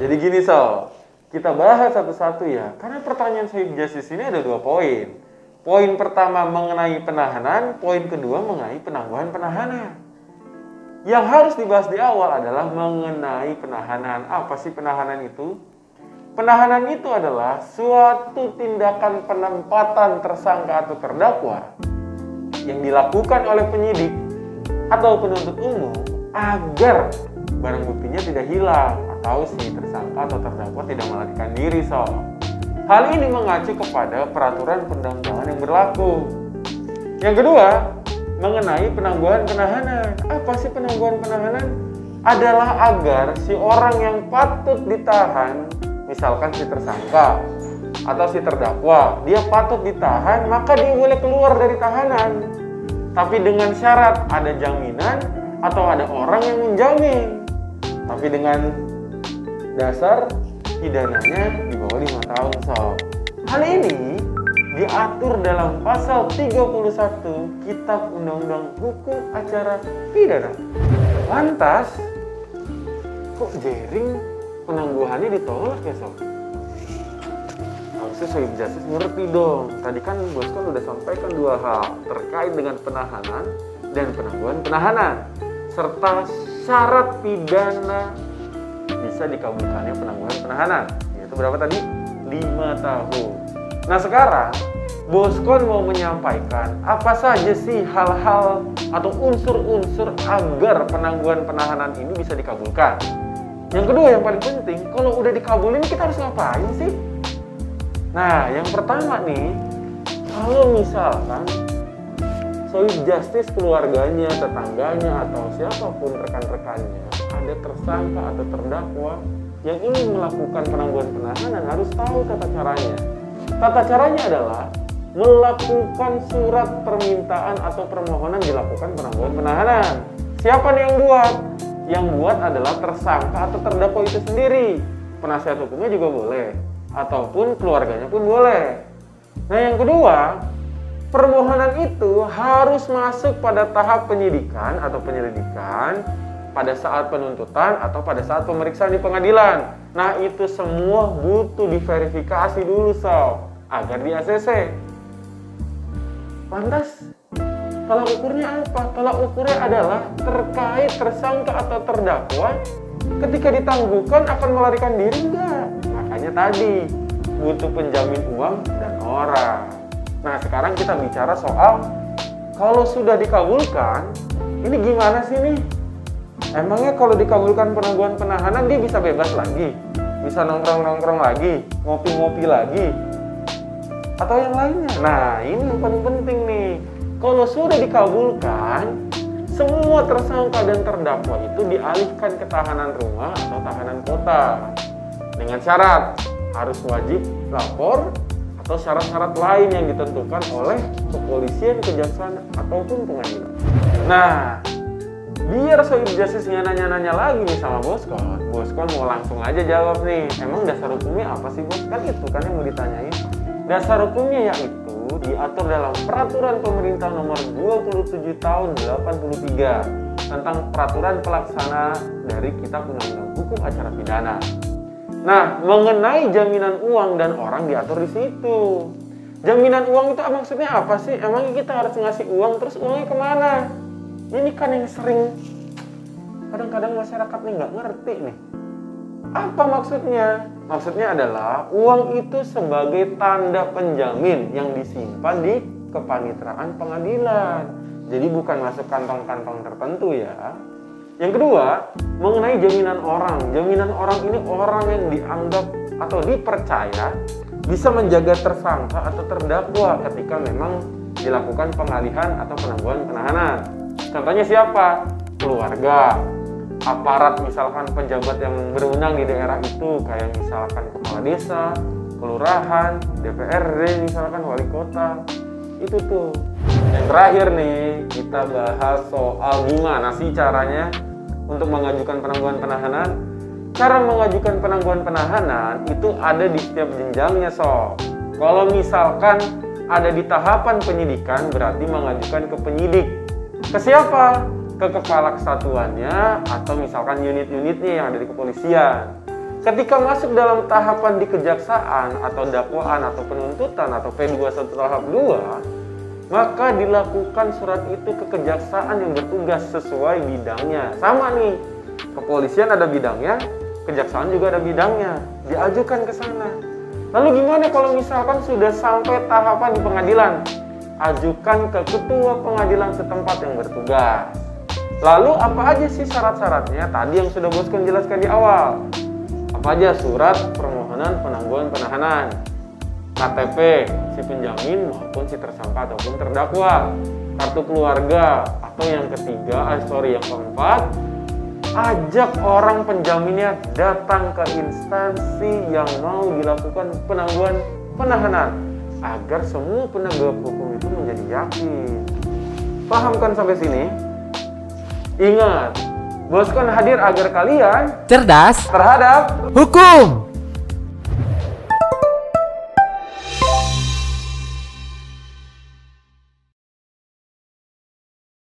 Jadi gini kita bahas satu-satu ya. Karena pertanyaan Sohib Justice ini ada 2 poin. Poin pertama mengenai penahanan, poin kedua mengenai penangguhan penahanan. Yang harus dibahas di awal adalah mengenai penahanan. Apa sih penahanan itu? Penahanan itu adalah suatu tindakan penempatan tersangka atau terdakwa yang dilakukan oleh penyidik atau penuntut umum agar barang buktinya tidak hilang atau si tersangka atau terdakwa tidak melarikan diri. Hal ini mengacu kepada peraturan perundang-undangan yang berlaku. Yang kedua, mengenai penangguhan penahanan. Apa sih penangguhan penahanan? Adalah agar si orang yang patut ditahan, misalkan si tersangka atau si terdakwa, dia patut ditahan, maka dia boleh keluar dari tahanan. Tapi dengan syarat ada jaminan atau ada orang yang menjamin. Tapi dengan dasar pidananya di bawah 5 tahun. Hal ini diatur dalam pasal 31 Kitab Undang-Undang Hukum Acara Pidana. Lantas, kok jering penangguhannya ditolak ya Sob? Harusnya Sohib Justice ngerti dong. Tadi kan bos kan udah sampaikan 2 hal terkait dengan penahanan dan penangguhan penahanan, serta syarat pidana bisa dikabulkannya penangguhan penahanan. Yaitu berapa tadi? 5 tahun. Nah sekarang Boskon mau menyampaikan apa saja sih hal-hal atau unsur-unsur agar penangguhan penahanan ini bisa dikabulkan. Yang kedua yang paling penting, kalau udah dikabulin kita harus ngapain sih? Nah yang pertama nih, kalau misalkan Sohib Justice keluarganya, tetangganya, atau siapapun rekan-rekannya ada tersangka atau terdakwa yang ingin melakukan penangguhan penahanan, harus tahu tata caranya. Tata caranya adalah melakukan surat permintaan atau permohonan dilakukan penangguhan penahanan. Siapa nih yang buat? Yang buat adalah tersangka atau terdakwa itu sendiri. Penasihat hukumnya juga boleh, ataupun keluarganya pun boleh. Nah yang kedua, permohonan itu harus masuk pada tahap penyidikan atau penyelidikan pada saat penuntutan atau pada saat pemeriksaan di pengadilan. Nah itu semua butuh diverifikasi dulu agar di ACC. Lantas tolak ukurnya apa? Tolak ukurnya adalah terkait tersangka atau terdakwa ketika ditangguhkan akan melarikan diri enggak? Makanya tadi butuh penjamin uang dan orang. Nah sekarang kita bicara soal kalau sudah dikabulkan, ini gimana sih nih? Emangnya kalau dikabulkan penangguhan penahanan dia bisa bebas lagi? Bisa nongkrong-nongkrong lagi? Ngopi-ngopi lagi? Atau yang lainnya? Nah ini yang paling penting nih. Kalau sudah dikabulkan, semua tersangka dan terdakwa itu dialihkan ke tahanan rumah atau tahanan kota. Dengan syarat harus wajib lapor atau syarat-syarat lain yang ditentukan oleh kepolisian, kejaksaan, ataupun pengadilan. Nah, biar Sohib Justice nggak nanya-nanya lagi nih sama Boskon. Boskon mau langsung aja jawab nih. Emang dasar hukumnya apa sih Bos? Kan itu kan yang mau ditanyain. Dasar hukumnya yaitu diatur dalam Peraturan Pemerintah Nomor 27 Tahun 83 tentang peraturan pelaksana dari Kitab Undang-Undang Hukum Acara Pidana. Nah, mengenai jaminan uang dan orang diatur di situ. Jaminan uang itu maksudnya apa sih? Emangnya kita harus ngasih uang terus uangnya kemana? Ini kan yang sering kadang-kadang masyarakat nih nggak ngerti nih. Apa maksudnya? Maksudnya adalah uang itu sebagai tanda penjamin yang disimpan di kepanitraan pengadilan. Jadi bukan masuk kantong-kantong tertentu ya. Yang kedua, mengenai jaminan orang. Jaminan orang ini orang yang dianggap atau dipercaya bisa menjaga tersangka atau terdakwa ketika memang dilakukan pengalihan atau penangguhan penahanan. Contohnya siapa? Keluarga, aparat misalkan pejabat yang berwenang di daerah itu, kayak misalkan kepala desa, kelurahan, DPRD, misalkan wali kota. Itu tuh. Yang terakhir nih, kita bahas soal gimana sih caranya untuk mengajukan penangguhan penahanan. Cara mengajukan penangguhan penahanan itu ada di setiap jenjangnya Kalau misalkan ada di tahapan penyidikan, berarti mengajukan ke penyidik. Ke siapa? Ke kepala kesatuannya atau misalkan unit-unitnya yang ada di kepolisian. Ketika masuk dalam tahapan di kejaksaan atau dakwaan atau penuntutan atau P21 tahap 2, maka dilakukan surat itu ke kejaksaan yang bertugas sesuai bidangnya. Sama nih, kepolisian ada bidangnya, kejaksaan juga ada bidangnya, diajukan ke sana. Lalu gimana kalau misalkan sudah sampai tahapan di pengadilan? Ajukan ke ketua pengadilan setempat yang bertugas. Lalu apa aja sih syarat-syaratnya? Tadi yang sudah bosku jelaskan di awal. Apa aja? Surat permohonan penangguhan penahanan, KTP si penjamin maupun si tersangka ataupun terdakwa, kartu keluarga, atau yang ketiga, yang keempat, ajak orang penjaminnya datang ke instansi yang mau dilakukan penangguhan penahanan agar semua penegak hukum itu menjadi yakin. Paham kan sampai sini? Ingat, bos kan hadir agar kalian cerdas terhadap hukum.